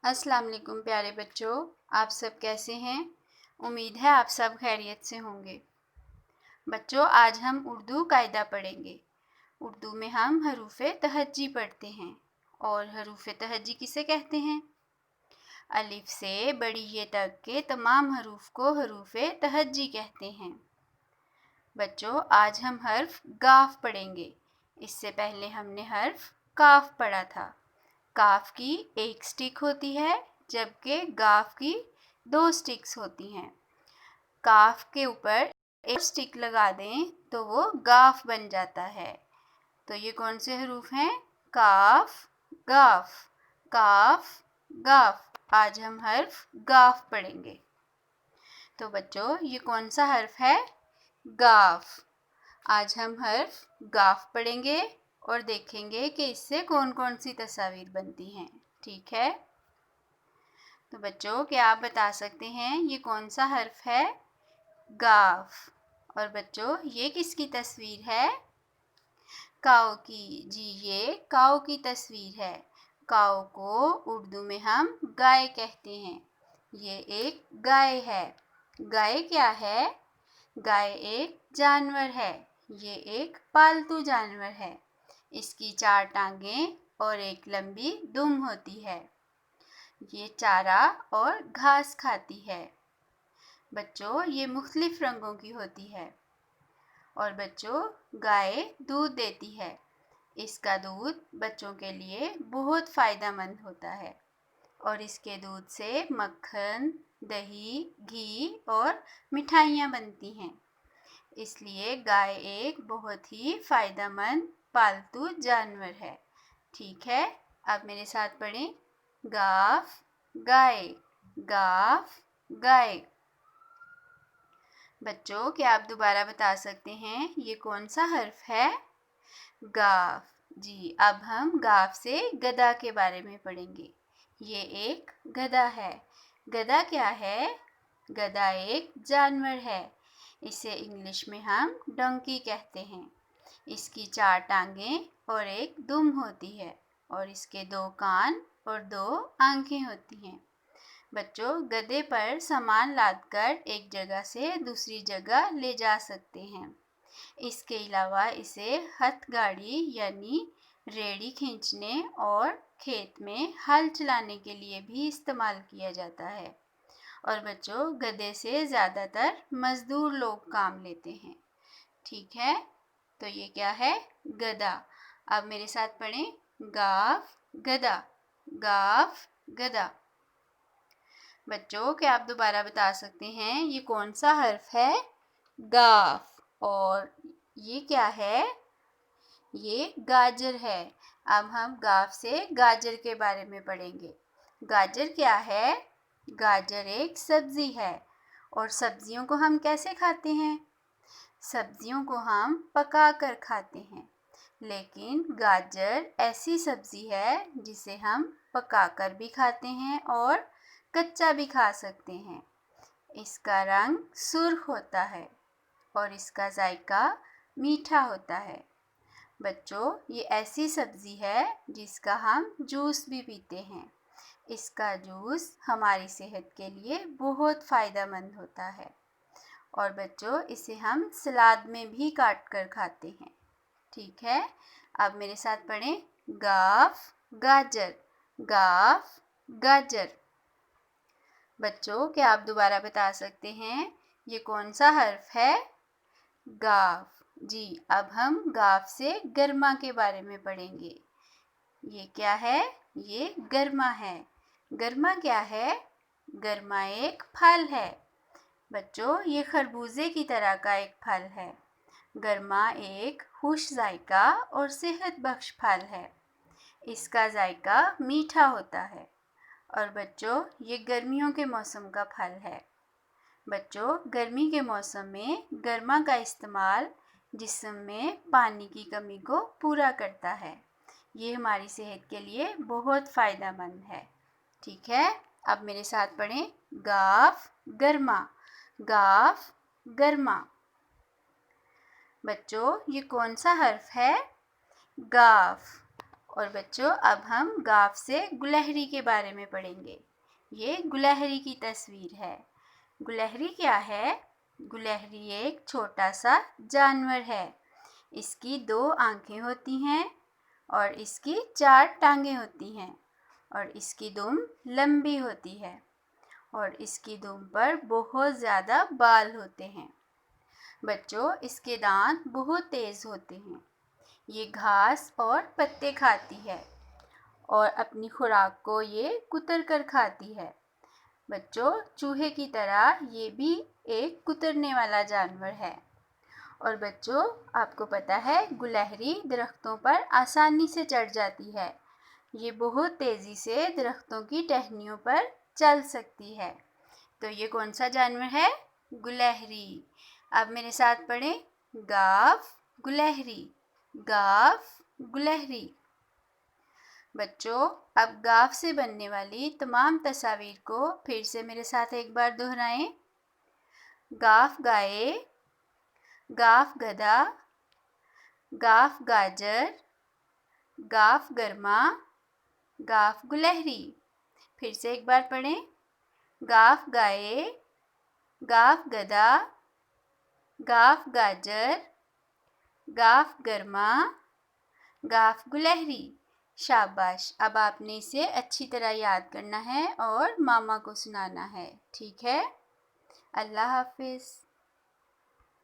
अस्सलाम वालेकुम प्यारे बच्चों, आप सब कैसे हैं? उम्मीद है आप सब खैरियत से होंगे। बच्चों, आज हम उर्दू कायदा पढ़ेंगे। उर्दू में हम हरूफ़े तहज्जी पढ़ते हैं। और हरूफ़े तहज्जी किसे कहते हैं? अलिफ से बड़ी ये तक के तमाम हरूफ को हरूफ़े तहज्जी कहते हैं। बच्चों, आज हम हर्फ गाफ पढ़ेंगे। इससे पहले हमने हर्फ काफ पढ़ा था। काफ की एक स्टिक होती है, जबकि गाफ की 2 स्टिक्स होती हैं। काफ के ऊपर एक स्टिक लगा दें तो वो गाफ बन जाता है। तो ये कौन से हरूफ हैं? काफ, गाफ, काफ, गाफ। आज हम हर्फ गाफ पढ़ेंगे। तो बच्चों, ये कौन सा हर्फ है? गाफ। आज हम हर्फ गाफ पढ़ेंगे और देखेंगे कि इससे कौन कौन सी तस्वीर बनती हैं। ठीक है? तो बच्चों, क्या आप बता सकते हैं ये कौन सा हर्फ है? गाफ। और बच्चों, ये किसकी तस्वीर है? काऊ की। जी, ये काऊ की तस्वीर है। काऊ को उर्दू में हम गाय कहते हैं। ये एक गाय है। गाय क्या है? गाय एक जानवर है। ये एक पालतू जानवर है। इसकी 4 टांगें और एक लंबी दुम होती है। ये चारा और घास खाती है। बच्चों, ये मुख्तलिफ रंगों की होती है। और बच्चों, गाय दूध देती है। इसका दूध बच्चों के लिए बहुत फ़ायदेमंद होता है। और इसके दूध से मक्खन, दही, घी और मिठाइयाँ बनती हैं। इसलिए गाय एक बहुत ही फ़ायदेमंद पालतू जानवर है। ठीक है? अब मेरे साथ पढ़ें। गाफ, गाय, गाफ, गाय। बच्चों, क्या आप दोबारा बता सकते हैं ये कौन सा हर्फ है? गाफ। जी, अब हम गाफ से गधा के बारे में पढ़ेंगे। ये एक गधा है। गधा क्या है? गधा एक जानवर है। इसे इंग्लिश में हम डंकी कहते हैं। इसकी 4 टांगें और एक दुम होती है और इसके 2 कान और 2 आंखें होती हैं। बच्चों, गधे पर सामान लादकर एक जगह से दूसरी जगह ले जा सकते हैं। इसके अलावा इसे हथगाड़ी यानी रेड़ी खींचने और खेत में हल चलाने के लिए भी इस्तेमाल किया जाता है। और बच्चों, गधे से ज़्यादातर मज़दूर लोग काम लेते हैं। ठीक है? तो ये क्या है? गधा। अब मेरे साथ पढ़ें। गाफ, गधा, गाफ, गधा। बच्चों, क्या आप दोबारा बता सकते हैं ये कौन सा हर्फ है? गाफ। और ये क्या है? ये गाजर है। अब हम गाफ से गाजर के बारे में पढ़ेंगे। गाजर क्या है? गाजर एक सब्ज़ी है। और सब्जियों को हम कैसे खाते हैं? सब्जियों को हम पका कर खाते हैं। लेकिन गाजर ऐसी सब्ज़ी है जिसे हम पका कर भी खाते हैं और कच्चा भी खा सकते हैं। इसका रंग सुर्ख होता है और इसका जायका मीठा होता है। बच्चों, ये ऐसी सब्ज़ी है जिसका हम जूस भी पीते हैं। इसका जूस हमारी सेहत के लिए बहुत फ़ायदेमंद होता है। और बच्चों, इसे हम सलाद में भी काट कर खाते हैं। ठीक है? अब मेरे साथ पढ़ें। गाफ, गाजर, गाफ, गाजर। बच्चों, क्या आप दोबारा बता सकते हैं ये कौन सा हर्फ है? गाफ। जी, अब हम गाफ से गर्मा के बारे में पढ़ेंगे। ये क्या है? ये गरमा है। गरमा क्या है? गरमा एक फल है। बच्चों, ये खरबूजे की तरह का एक फल है। गरमा एक खुश जायका और सेहत बख्श फल है। इसका जायका मीठा होता है। और बच्चों, ये गर्मियों के मौसम का फल है। बच्चों, गर्मी के मौसम में गरमा का इस्तेमाल जिस्म में पानी की कमी को पूरा करता है। ये हमारी सेहत के लिए बहुत फ़ायदेमंद है। ठीक है? अब मेरे साथ पढ़ें। गाफ, गरमा, गाफ, गरमा। बच्चों, ये कौन सा हर्फ है? गाफ। اور بچوں اب ہم گاف سے گلہری کے بارے میں پڑھیں گے۔ یہ گلہری کی تصویر ہے۔ گلہری کیا ہے؟ گلہری ایک چھوٹا سا جانور ہے۔ اس کی 2 آنکھیں ہوتی ہیں اور اس کی 4 ٹانگیں ہوتی ہیں اور اس کی دم لمبی ہوتی ہے اور اس کی دم پر بہت زیادہ بال ہوتے ہیں۔ بچوں اس کے دانت بہت تیز ہوتے ہیں۔ یہ گھاس اور پتے کھاتی ہے اور اپنی خوراک کو یہ کتر کر کھاتی ہے۔ بچوں چوہے کی طرح یہ بھی ایک کترنے والا جانور ہے۔ اور بچوں آپ کو پتہ ہے گلہری درختوں پر آسانی سے چڑھ جاتی ہے۔ یہ بہت تیزی سے درختوں کی ٹہنیوں پر چل سکتی ہے۔ تو یہ کون سا جانور ہے؟ گلہری۔ اب میرے ساتھ پڑھیں، گاف گلہری، گاف گلہری۔ بچوں اب گاف سے بننے والی تمام تصاویر کو پھر سے میرے ساتھ ایک بار دہرائیں۔ گاف گائے، گاف گدھا، گاف گاجر، گاف گرما، گاف گلہری۔ پھر سے ایک بار پڑھیں، گاف گائے، گاف گدھا، گاف گاجر، گاف گرما، گاف گلہری۔ شاباش، اب آپ نے اسے اچھی طرح یاد کرنا ہے اور ماما کو سنانا ہے، ٹھیک ہے؟ اللہ حافظ۔